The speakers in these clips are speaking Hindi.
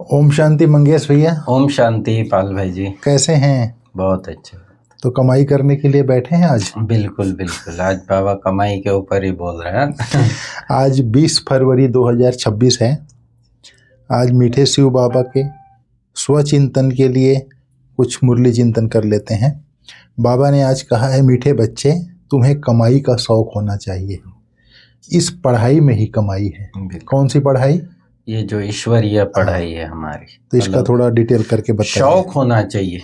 ओम शांति मंगेश भैया। ओम शांति पाल भाई जी। कैसे हैं? बहुत अच्छे। तो कमाई करने के लिए बैठे हैं आज? बिल्कुल बिल्कुल, आज बाबा कमाई के ऊपर ही बोल रहे हैं। आज 20 फरवरी 2026 है। आज मीठे शिव बाबा के स्वचिंतन के लिए कुछ मुरली चिंतन कर लेते हैं। बाबा ने आज कहा है, मीठे बच्चे तुम्हें कमाई का शौक होना चाहिए। इस पढ़ाई में ही कमाई है। कौन सी पढ़ाई? ये जो ईश्वरीय पढ़ाई है हमारी। तो इसका थोड़ा डिटेल करके बताइए। शौक होना चाहिए।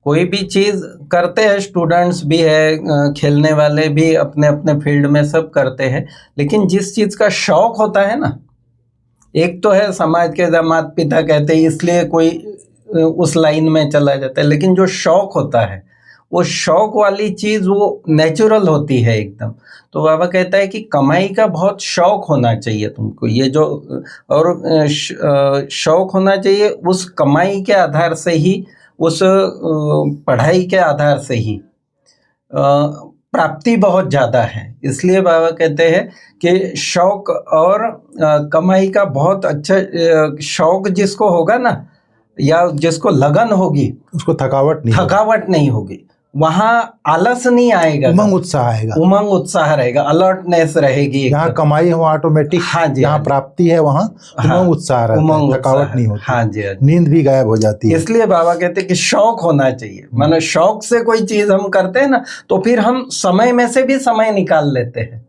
कोई भी चीज करते हैं, स्टूडेंट्स भी है, खेलने वाले भी अपने अपने फील्ड में सब करते हैं, लेकिन जिस चीज का शौक होता है ना, एक तो है समाज के माता पिता कहते हैं इसलिए कोई उस लाइन में चला जाता है, लेकिन जो शौक होता है वो शौक वाली चीज वो नेचुरल होती है एकदम। तो बाबा कहता है कि कमाई का बहुत शौक होना चाहिए तुमको, ये जो और शौक होना चाहिए, उस कमाई के आधार से ही, उस पढ़ाई के आधार से ही प्राप्ति बहुत ज़्यादा है। इसलिए बाबा कहते हैं कि शौक और कमाई का बहुत अच्छा शौक जिसको होगा ना, या जिसको लगन होगी, उसको थकावट नहीं होगी, वहाँ आलस नहीं आएगा, उमंग उत्साह आएगा, उमंग उत्साह रहेगा, अलर्टनेस रहेगी। जहाँ कमाई है वहाँ ऑटोमेटिक, हाँ जी, जहाँ प्राप्ति है वहाँ उमंग उत्साह रहता है, थकावट नहीं होती। हाँ जी, नींद भी गायब हो जाती है। इसलिए बाबा कहते हैं कि शौक होना चाहिए। मानो शौक से कोई चीज हम करते हैं ना, तो फिर हम समय में से भी समय निकाल लेते हैं।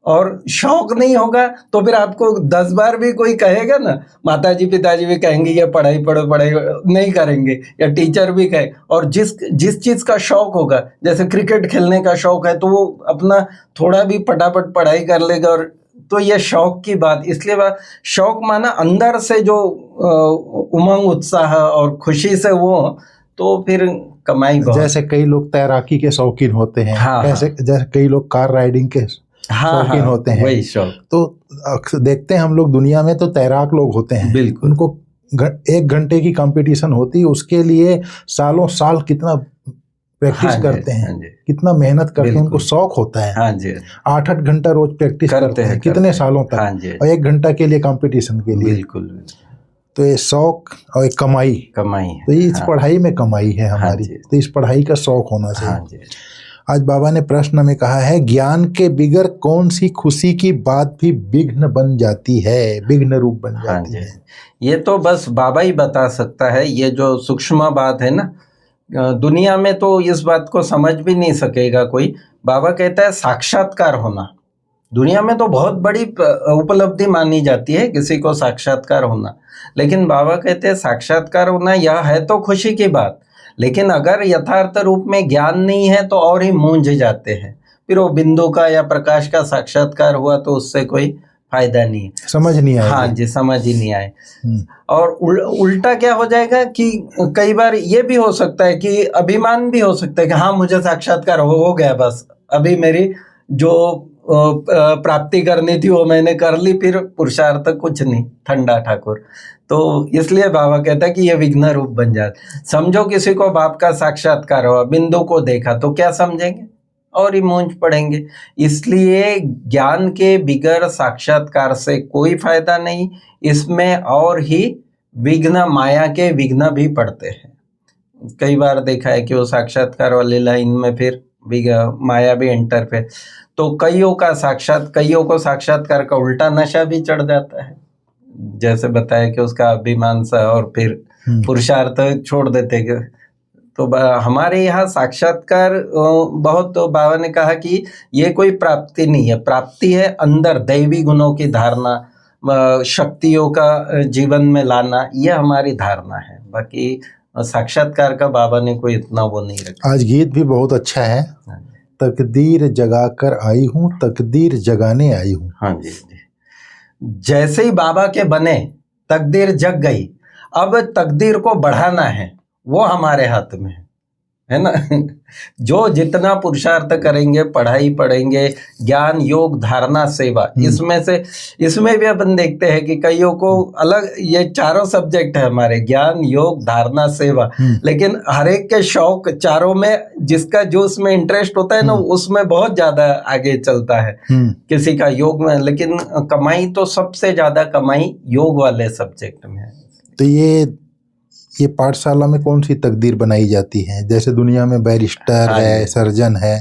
और शौक नहीं होगा तो फिर आपको 10 बार भी कोई कहेगा ना, माताजी पिताजी भी कहेंगे ये पढ़ाई पढ़ो, पढ़ाई नहीं करेंगे, या टीचर भी कहे। और जिस चीज़ का शौक होगा, जैसे क्रिकेट खेलने का शौक है, तो वो अपना थोड़ा भी फटाफट पढ़ाई कर लेगा। और तो ये शौक की बात, इसलिए शौक माना अंदर से जो उमंग उत्साह और खुशी से वो, तो फिर कमाई बहुत। जैसे कई लोग तैराकी के शौकीन होते हैं, जैसे कई लोग कार राइडिंग के शौकीन होते हैं, वही शौक। तो देखते हैं हम लोग दुनिया में, तो तैराक लोग होते हैं, बिल्कुल, उनको 1 घंटे की कंपटीशन होती है, उसके लिए सालों साल कितना प्रैक्टिस करते हैं, कितना मेहनत करते हैं, उनको शौक होता है। 8-8 घंटा रोज प्रैक्टिस करते हैं, कितने सालों तक, और 1 घंटा के लिए कंपटीशन के लिए। बिल्कुल। तो ये शौक और कमाई है। तो इस पढ़ाई में कमाई है हमारी, तो इस पढ़ाई का शौक होना चाहिए। आज बाबा ने प्रश्न में कहा है, ज्ञान के बिगर कौन सी खुशी की बात भी विघ्न बन जाती है, विघ्न रूप बन जाती है। ये तो बस बाबा ही बता सकता है। ये जो सूक्ष्म बात है ना, दुनिया में तो इस बात को समझ भी नहीं सकेगा कोई। बाबा कहता है साक्षात्कार होना। दुनिया में तो बहुत बड़ी उपलब्धि मानी जाती है किसी को साक्षात्कार होना, लेकिन बाबा कहते हैं साक्षात्कार होना यह है तो खुशी की बात, लेकिन अगर यथार्थ रूप में ज्ञान नहीं है तो और ही मूंझ जाते हैं। फिर वो बिंदु का या प्रकाश का साक्षात्कार हुआ तो उससे कोई फायदा नहीं है, समझ नहीं आए। हाँ जी, समझ ही नहीं आए। और उल्टा क्या हो जाएगा कि कई बार ये भी हो सकता है कि अभिमान भी हो सकता है कि हाँ मुझे साक्षात्कार हो गया, बस अभी मेरी जो प्राप्ति करनी थी वो मैंने कर ली, फिर पुरुषार्थ कुछ नहीं, ठंडा ठाकुर। तो इसलिए बाबा कहता है कि ये विघ्न रूप बन जाता। समझो किसी को बाप का साक्षात्कार हुआ, बिंदु को देखा, तो क्या समझेंगे, और ही मूंझ पड़ेंगे। इसलिए ज्ञान के बिगर साक्षात्कार से कोई फायदा नहीं, इसमें और ही विघ्न, माया के विघ्न भी पड़ते हैं। कई बार देखा है कि वो साक्षात्कार वाली लाइन में फिर माया भी एंटर पे, तो कईयों को साक्षात्कार का उल्टा नशा भी चढ़ जाता है, जैसे बताया कि उसका अभिमान सा, और फिर पुरुषार्थ छोड़ देते। तो हमारे यहाँ साक्षात्कार बहुत, तो बाबा ने कहा कि ये कोई प्राप्ति नहीं है, प्राप्ति है अंदर दैवी गुणों की धारणा, शक्तियों का जीवन में लाना, ये हमारी धारणा है। बाकी साक्षात्कार का बाबा ने कोई इतना वो नहीं रखा। आज गीत भी बहुत अच्छा है, तकदीर जगाकर आई हूँ, तकदीर जगाने आई हूँ। हाँ जी, जैसे ही बाबा के बने तकदीर जग गई, अब तकदीर को बढ़ाना है, वो हमारे हाथ में है है ना। जो जितना पुरुषार्थ करेंगे, पढ़ाई पढ़ेंगे, ज्ञान योग धारणा सेवा, इसमें से इसमें भी अपन देखते हैं कि कईयों को अलग, ये चारों सब्जेक्ट है हमारे, ज्ञान योग धारणा सेवा, लेकिन हर एक के शौक चारों में, जिसका जो उसमें इंटरेस्ट होता है ना, उसमें बहुत ज्यादा आगे चलता है। किसी का योग में, लेकिन कमाई तो सबसे ज्यादा कमाई योग वाले सब्जेक्ट में है। तो ये पाठशाला में कौन सी तकदीर बनाई जाती है? जैसे दुनिया में बैरिस्टर है, सर्जन है,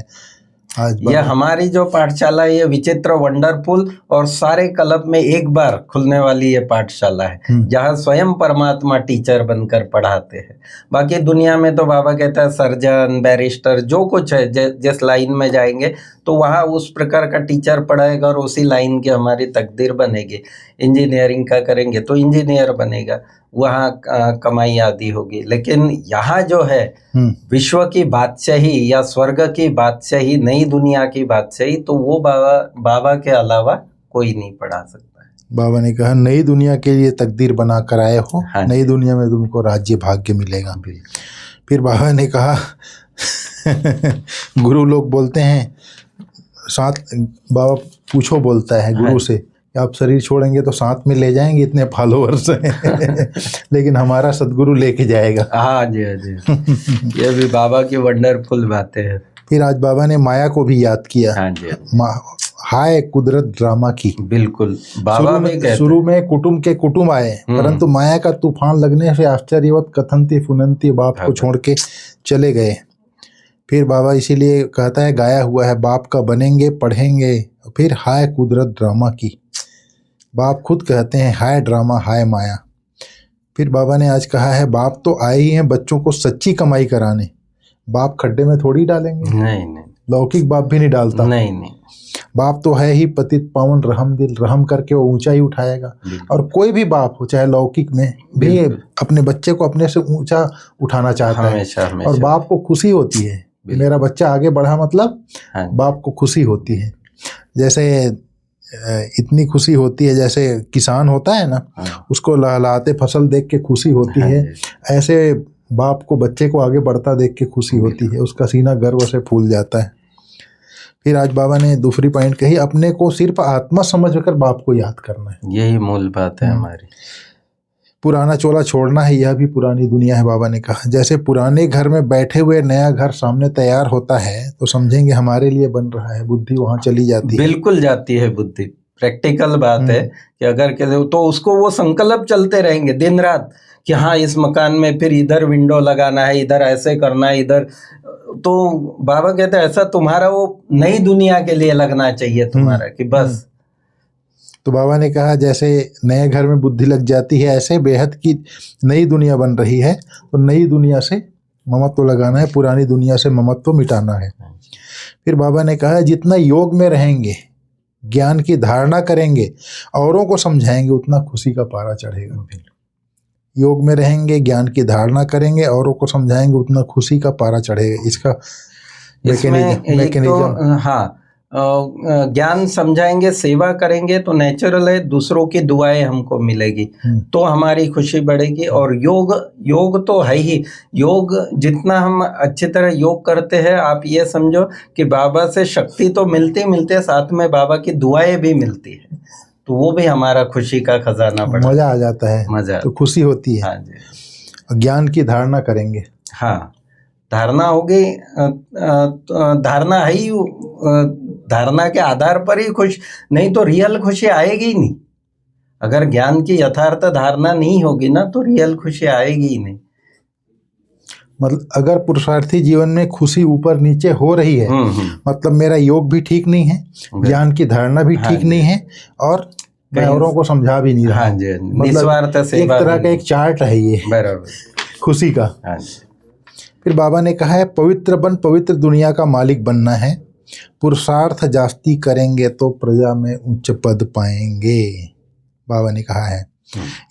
आज ये हमारी जो पाठशाला है, ये विचित्र वंडरफुल और सारे क्लब में एक बार खुलने वाली ये पाठशाला है, जहाँ स्वयं परमात्मा टीचर बनकर पढ़ाते हैं। बाकी दुनिया में तो बाबा कहता है सर्जन, बैरिस्टर, जो कुछ है, जिस लाइन में जाएंगे तो वहाँ उस प्रकार का टीचर पढ़ाएगा और उसी लाइन की हमारी तकदीर बनेगी। इंजीनियरिंग का करेंगे तो इंजीनियर बनेगा, वहाँ कमाई आदि होगी। लेकिन यहाँ जो है विश्व की बादशाही या स्वर्ग की बादशाही, नई दुनिया की बादशाही, तो वो बाबा के अलावा कोई नहीं पढ़ा सकता है। बाबा ने कहा नई दुनिया के लिए तकदीर बना कर आए हो, नई दुनिया में तुमको राज्य भाग्य मिलेगा। फिर बाबा ने कहा गुरु लोग बोलते हैं साथ, बाबा पूछो बोलता है गुरु से, आप शरीर छोड़ेंगे तो साथ में ले जाएंगे, इतने फॉलोअर्स हैं लेकिन हमारा सदगुरु लेके जाएगा। हाँ जी, हाँ जी। ये भी बाबा की वंडरफुल बातें हैं। फिर आज बाबा ने माया को भी याद किया। हाँ जी, हाय कुदरत ड्रामा की। बिल्कुल, बाबा भी कहते हैं शुरू में कुटुंब के कुटुंब आए, परंतु माया का तूफान लगने से आश्चर्यवत कथनती फुनंती बाप को छोड़ के चले गए। फिर बाबा इसीलिए कहता है, गाया हुआ है, बाप का बनेंगे पढ़ेंगे। फिर हाय कुदरत ड्रामा की, बाप खुद कहते हैं हाय ड्रामा हाय माया। फिर बाबा ने आज कहा है, बाप तो आए ही हैं बच्चों को सच्ची कमाई कराने, बाप खड्डे में थोड़ी डालेंगे। नहीं नहीं, लौकिक बाप भी नहीं डालता। नहीं नहीं, बाप तो है ही पतित पावन रहम दिल, रहम करके वो ऊंचा ही उठाएगा। और कोई भी बाप हो, चाहे लौकिक में भी, अपने बच्चे को अपने से ऊंचा उठाना चाहता है। और बाप को खुशी होती है, मेरा बच्चा आगे बढ़ा, मतलब बाप को खुशी होती है। जैसे इतनी खुशी होती है, जैसे किसान होता है ना, उसको लहलहाते फसल देख के खुशी होती है, ऐसे बाप को बच्चे को आगे बढ़ता देख के खुशी होती है, उसका सीना गर्व से फूल जाता है। फिर आज बाबा ने दूसरी पॉइंट कही, अपने को सिर्फ आत्मा समझकर बाप को याद करना है। यही मूल बात है हमारी। पुराना चोला छोड़ना है, यह भी पुरानी दुनिया है। बाबा ने कहा जैसे पुराने घर में बैठे हुए नया घर सामने तैयार होता है तो समझेंगे हमारे लिए बन रहा है, बुद्धि वहां चली जाती है। बिल्कुल जाती है बुद्धि, प्रैक्टिकल बात है कि अगर कहते तो उसको वो संकल्प चलते रहेंगे दिन रात कि हाँ इस मकान में फिर इधर विंडो लगाना है, इधर ऐसे करना है, इधर। तो बाबा कहते हैं ऐसा तुम्हारा वो नई दुनिया के लिए लगना चाहिए तुम्हारा, कि बस। तो बाबा ने कहा जैसे नए घर में बुद्धि लग जाती है, ऐसे बेहद की नई दुनिया बन रही है, तो नई दुनिया से ममत्व लगाना है, पुरानी दुनिया से ममत्व मिटाना है। फिर बाबा ने कहा जितना योग में रहेंगे, ज्ञान की धारणा करेंगे, औरों को समझाएंगे, उतना खुशी का पारा चढ़ेगा। योग में रहेंगे, ज्ञान की धारणा करेंगे, औरों को समझाएंगे, उतना खुशी का पारा चढ़ेगा। इसका मैकेनिज्म, हाँ, ज्ञान समझाएंगे, सेवा करेंगे तो नेचुरल है, दूसरों की दुआएं हमको मिलेगी तो हमारी खुशी बढ़ेगी। और योग तो है ही, योग जितना हम अच्छी तरह योग करते हैं, आप ये समझो कि बाबा से शक्ति तो मिलती है, साथ में बाबा की दुआएं भी मिलती है, तो वो भी हमारा खुशी का खजाना बढ़ा, मजा आ जाता है, मजा तो खुशी होती है। हाँ जी। ज्ञान की धारणा करेंगे, हाँ, धारणा होगी, धारणा है ही, धारणा के आधार पर ही खुश, नहीं तो रियल खुशी आएगी ही नहीं। अगर ज्ञान की यथार्थ धारणा नहीं होगी ना, तो रियल खुशी आएगी ही नहीं। मतलब अगर पुरुषार्थी जीवन में खुशी ऊपर नीचे हो रही है, मतलब मेरा योग भी ठीक नहीं है, ज्ञान की धारणा भी ठीक नहीं है, और मैं औरों को समझा भी नहीं रहा। हाँ जी, निस्वार्थ सेवा, एक तरह का एक चार्ट है ये खुशी का। हाँ जी। फिर बाबा ने कहा है पवित्र दुनिया का मालिक बनना है, पुरुषार्थ जास्ती करेंगे तो प्रजा में उच्च पद पाएंगे। बाबा ने कहा है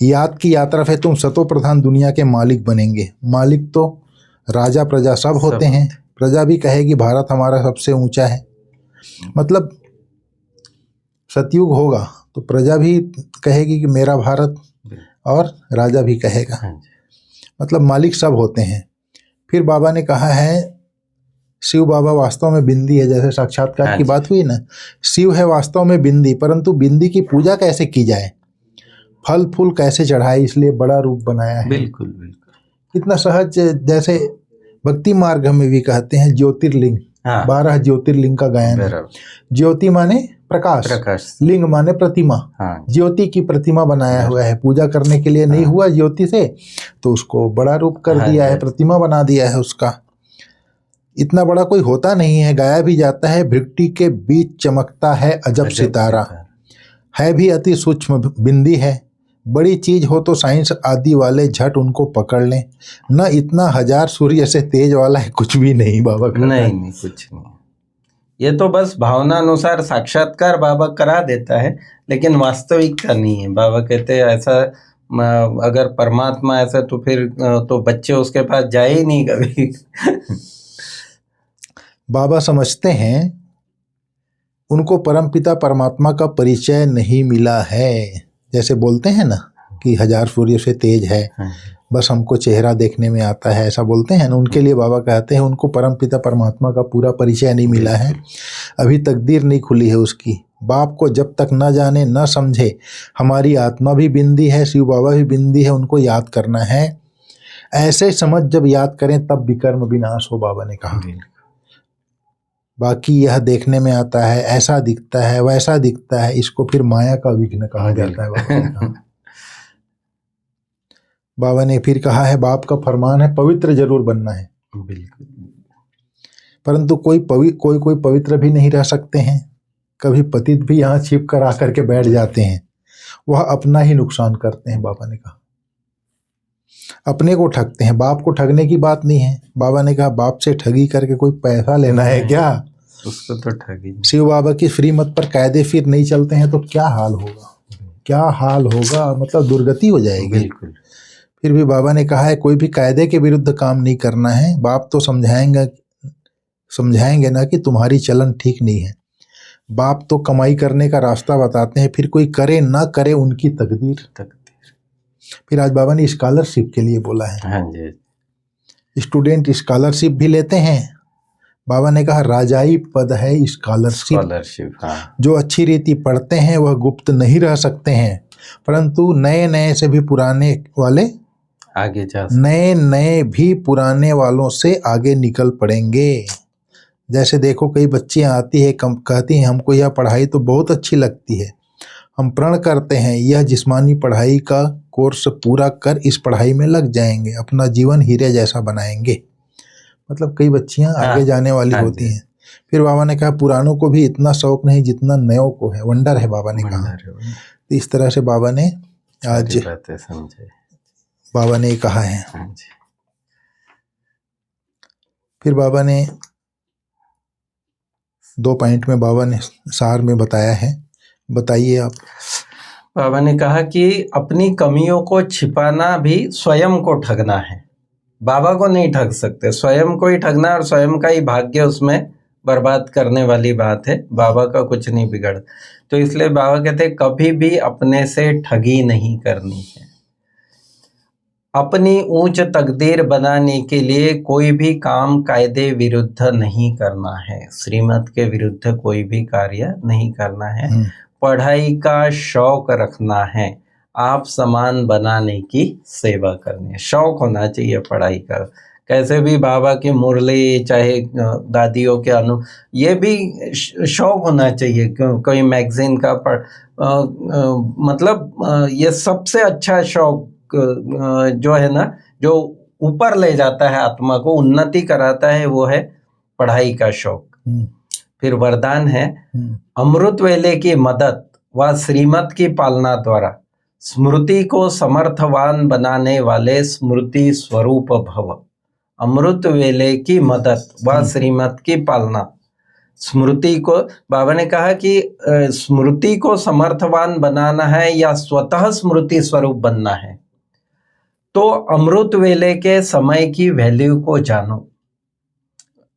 याद की यात्रा है, तुम सतो प्रधान दुनिया के मालिक बनेंगे। मालिक तो राजा प्रजा सब होते हैं, प्रजा भी कहेगी भारत हमारा सबसे ऊंचा है। मतलब सतयुग होगा तो प्रजा भी कहेगी कि मेरा भारत, और राजा भी कहेगा, मतलब मालिक सब होते हैं। फिर बाबा ने कहा है शिव बाबा वास्तव में बिंदी है, जैसे साक्षात्कार हाँ की जी। बात हुई ना, शिव है वास्तव में बिंदी, परंतु बिंदी की पूजा कैसे की जाए, फल फूल कैसे चढ़ाए, इसलिए बड़ा रूप बनाया है। बिल्कुल बिल्कुल। कितना सहज, जैसे भक्ति मार्ग में भी कहते हैं ज्योतिर्लिंग, हाँ 12 ज्योतिर्लिंग का गायन है। बराबर। ज्योति माने प्रकाश, प्रकाश। लिंग माने प्रतिमा, हाँ ज्योति की प्रतिमा बनाया हुआ है, पूजा करने के लिए नहीं हुआ ज्योति से, तो उसको बड़ा रूप कर हाँ दिया जी। है, प्रतिमा बना दिया है उसका। इतना बड़ा कोई होता नहीं है, गाया भी जाता है, भृगुटी के बीच चमकता है अजब सितारा, है भी अति सूक्ष्म बिंदी है, बड़ी चीज हो तो साइंस आदि वाले झट उनको पकड़ लें, न इतना हजार सूर्य से तेज वाला है कुछ भी नहीं बाबा कहता है। नहीं कुछ नहीं, ये तो बस भावना अनुसार साक्षात्कार बाबा करा देता है, लेकिन वास्तविकता नहीं है। बाबा कहते हैं ऐसा अगर परमात्मा ऐसा तो फिर तो बच्चे उसके पास जाए ही नहीं कभी। बाबा समझते हैं उनको परमपिता परमात्मा का परिचय नहीं मिला है, जैसे बोलते हैं ना कि हजार सूर्य से तेज है, बस हमको चेहरा देखने में आता है, ऐसा बोलते हैं ना, उनके लिए बाबा कहते हैं उनको परमपिता परमात्मा का पूरा परिचय नहीं मिला है, अभी तकदीर नहीं खुली है उसकी। बाप को जब तक न जाने न समझे, हमारी आत्मा भी बिंदी है, शिव बाबा भी बिंदी है, उनको याद करना है, ऐसे समझ जब याद करें तब विकर्म विनाश हो, बाबा ने कहा। बाकी यह देखने में आता है, ऐसा दिखता है वैसा दिखता है, इसको फिर माया का विघ्न कहा जाता है, बाबा ने कहा। बाबा ने फिर कहा है बाप का फरमान है पवित्र जरूर बनना है, बिल्कुल, परंतु कोई पवित्र भी नहीं रह सकते हैं, कभी पतित भी यहाँ छिप कर आकर के बैठ जाते हैं, वह अपना ही नुकसान करते हैं। बाबा ने कहा अपने को ठगते हैं, बाप को ठगने की बात नहीं है। बाबा ने कहा बाप से ठगी करके कोई पैसा लेना है क्या, उसको तो ठगी। शिव बाबा की श्रीमत पर कायदे फिर नहीं चलते हैं तो क्या हाल होगा, क्या हाल होगा, मतलब दुर्गति हो जाएगी। बिल्कुल। फिर भी बाबा ने कहा है कोई भी कायदे के विरुद्ध काम नहीं करना है, बाप तो समझाएंगे ना कि तुम्हारी चलन ठीक नहीं है, बाप तो कमाई करने का रास्ता बताते हैं, फिर कोई करे ना करे उनकी तकदीर। फिर आज बाबा ने स्कॉलरशिप के लिए बोला है। हाँ जी। स्टूडेंट स्कॉलरशिप भी लेते हैं, बाबा ने कहा राजाई पद है स्कॉलरशिप, हाँ। जो अच्छी रीति पढ़ते हैं वह गुप्त नहीं रह सकते हैं, परंतु नए नए से भी पुराने वाले आगे जा, नए भी पुराने वालों से आगे निकल पड़ेंगे। जैसे देखो कई बच्चियां आती है कहती हैं हमको यह पढ़ाई तो बहुत अच्छी लगती है, हम प्रण करते हैं यह जिस्मानी पढ़ाई का कोर्स पूरा कर इस पढ़ाई में लग जाएंगे, अपना जीवन हीरे जैसा बनाएंगे। मतलब कई बच्चियां आगे जाने वाली होती हैं। फिर बाबा ने कहा पुरानों को भी इतना शौक नहीं जितना नयों को है, वंडर है बाबा ने कहा। तो इस तरह से बाबा ने आज बाबा ने कहा है। फिर बाबा ने 2 पॉइंट में बाबा ने सार में बताया है, बताइए आप। बाबा ने कहा कि अपनी कमियों को छिपाना भी स्वयं को ठगना है, बाबा को नहीं ठग सकते, स्वयं को ही ठगना और स्वयं का ही भाग्य उसमें बर्बाद करने वाली बात है, बाबा का कुछ नहीं बिगड़। तो इसलिए बाबा कहते हैं कभी भी अपने से ठगी नहीं करनी है, अपनी ऊंच तकदीर बनाने के लिए कोई भी काम कायदे विरुद्ध नहीं करना है, श्रीमत के विरुद्ध कोई भी कार्य नहीं करना है, पढ़ाई का शौक रखना है, आप समान बनाने की सेवा करनी है। शौक होना चाहिए पढ़ाई का, कैसे भी बाबा की मुरली चाहे दादियों के ये भी शौक होना चाहिए। कोई मैगजीन का मतलब ये सबसे अच्छा शौक जो है ना, जो ऊपर ले जाता है आत्मा को, उन्नति कराता है, वो है पढ़ाई का शौक। फिर वरदान है अमृत वेले की मदद व श्रीमत की पालना द्वारा स्मृति को समर्थवान बनाने वाले स्मृति स्वरूप भव। अमृत वेले की मदद व श्रीमत की पालना, स्मृति को बाबा ने कहा कि स्मृति को समर्थवान बनाना है या स्वतः स्मृति स्वरूप बनना है, तो अमृत वेले के समय की वैल्यू को जानो।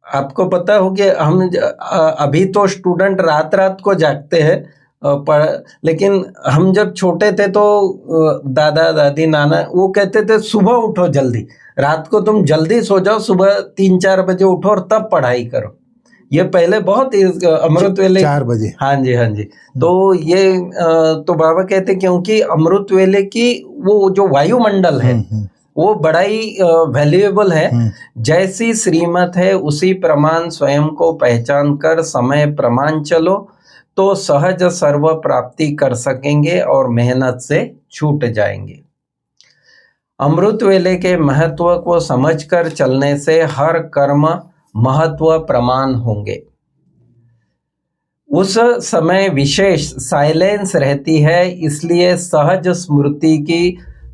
आपको पता हो कि हम अभी तो स्टूडेंट रात रात को जागते हैं, लेकिन हम जब छोटे थे तो दादा दादी नाना वो कहते थे सुबह उठो जल्दी, रात को तुम जल्दी सो जाओ, सुबह 3-4 बजे उठो और तब पढ़ाई करो। ये पहले बहुत अमृत वेले 4 बजे। हाँ जी हाँ जी। तो ये तो बाबा कहते क्योंकि अमृत वेले की वो जो वायुमंडल है वो बड़ा ही वैल्यूएबल है। जैसी श्रीमत है उसी प्रमाण स्वयं को पहचान कर समय प्रमाण चलो तो सहज सर्व प्राप्ति कर सकेंगे और मेहनत से छूट जाएंगे। अमृत वेले के महत्व को समझकर चलने से हर कर्म महत्व प्रमाण होंगे। उस समय विशेष साइलेंस रहती है, इसलिए सहज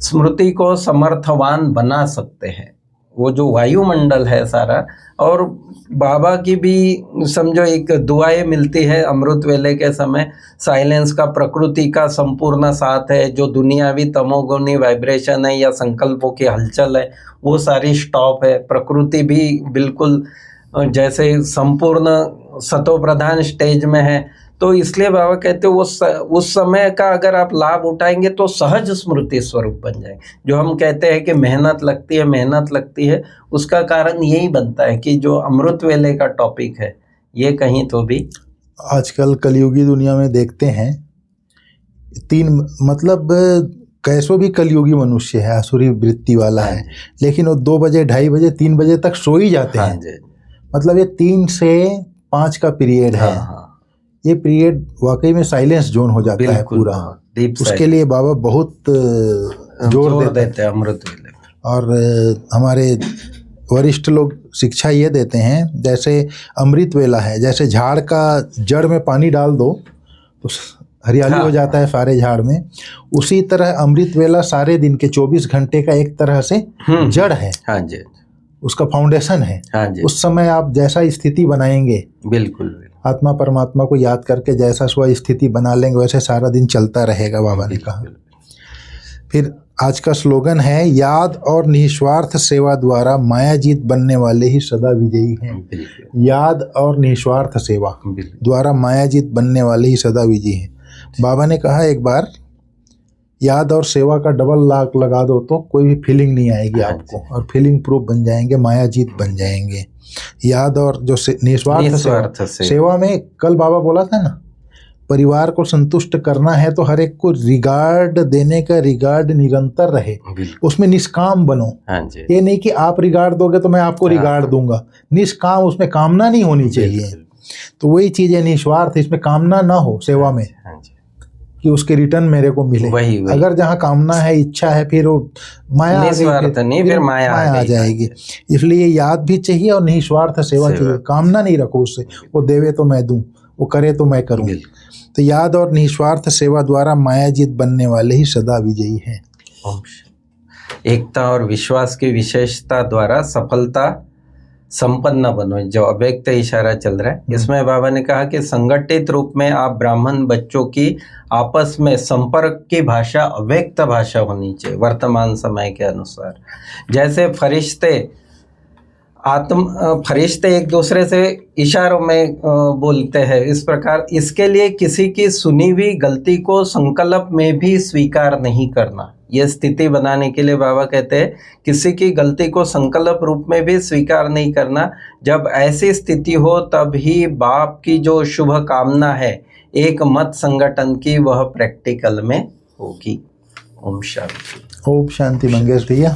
स्मृति को समर्थवान बना सकते हैं। वो जो वायुमंडल है सारा, और बाबा की भी समझो एक दुआएं मिलती है अमृत वेले के समय। साइलेंस का प्रकृति का संपूर्ण साथ है, जो दुनियावी तमोगुनी वाइब्रेशन है या संकल्पों की हलचल है वो सारी स्टॉप है। प्रकृति भी बिल्कुल जैसे संपूर्ण सतो प्रधान स्टेज में है। तो इसलिए बाबा कहते हैं उस समय का अगर आप लाभ उठाएंगे तो सहज स्मृति स्वरूप बन जाए। जो हम कहते हैं कि मेहनत लगती है, उसका कारण यही बनता है कि जो अमृत वेले का टॉपिक है ये कहीं तो भी आजकल कलयुगी दुनिया में देखते हैं 3 मतलब कैसो भी कलयुगी मनुष्य है, आसुरी वृत्ति वाला है, लेकिन वो 2 बजे 2:30 बजे 3 बजे तक सो ही जाते हैं। मतलब ये 3 से 5 का पीरियड है। ये पीरियड वाकई में साइलेंस जोन हो जाता है पूरा। उसके लिए बाबा बहुत जोर देते हैं अमृत वेले। और हमारे वरिष्ठ लोग शिक्षा ये देते हैं, जैसे अमृत वेला है, जैसे झाड़ का जड़ में पानी डाल दो तो हरियाली हो जाता है सारे झाड़ में, उसी तरह अमृत वेला सारे दिन के 24 घंटे का एक तरह से जड़ है। हाँ जी, उसका फाउंडेशन है। हाँ जी। उस समय आप जैसा स्थिति बनाएंगे, बिल्कुल आत्मा परमात्मा को याद करके जैसा स्व स्थिति बना लेंगे वैसे सारा दिन चलता रहेगा, बाबा ने कहा। फिर आज का स्लोगन है, याद और निस्वार्थ सेवा द्वारा माया जीत बनने वाले ही सदा विजयी हैं। याद और निस्वार्थ सेवा द्वारा माया जीत बनने वाले ही सदा विजयी हैं। बाबा ने कहा एक बार, याद और सेवा का डबल लाख लगा दो तो कोई भी फीलिंग नहीं आएगी आपको, और फीलिंग प्रूफ बन जाएंगे, माया जीत बन जाएंगे। याद और जो निस्वार्थ सेवा में कल बाबा बोला था ना, परिवार को संतुष्ट करना है तो हर एक को रिगार्ड देने का रिगार्ड निरंतर रहे, उसमें निष्काम बनो। ये नहीं कि आप रिगार्ड दोगे तो मैं आपको रिगार्ड दूंगा, निष्काम, उसमें कामना नहीं होनी चाहिए। तो वही चीज है निस्वार्थ, इसमें कामना ना हो सेवा में कि उसके रिटर्न मेरे को मिले। वही। अगर जहाँ कामना है, इच्छा है, फिर वो माया फिर माया आ जाएगी। इसलिए याद भी चाहिए और निस्वार्थ सेवा चाहिए। कामना नहीं रखो उससे, वो देवे तो मैं दूं, वो करे तो मैं करूं। तो याद और निस्वार्थ सेवा द्वारा माया जीत बनने वाले ही सदा विजयी हैं। एकता और विश्वास की विशेषता द्वारा सफलता संपन्न बनो, जो अव्यक्त इशारा चल रहा है। इसमें बाबा ने कहा कि संगठित रूप में आप ब्राह्मण बच्चों की आपस में संपर्क की भाषा अव्यक्त भाषा होनी चाहिए वर्तमान समय के अनुसार। जैसे फरिश्ते एक दूसरे से इशारों में बोलते हैं, इस प्रकार इसके लिए किसी की सुनी हुई गलती को संकल्प में भी स्वीकार नहीं करना। यह स्थिति बनाने के लिए बाबा कहते हैं किसी की गलती को संकल्प रूप में भी स्वीकार नहीं करना। जब ऐसी स्थिति हो तब ही बाप की जो शुभ कामना है एक मत संगठन की, वह प्रैक्टिकल में होगी। ओम शांति। ओम शांति मंगेश भैया।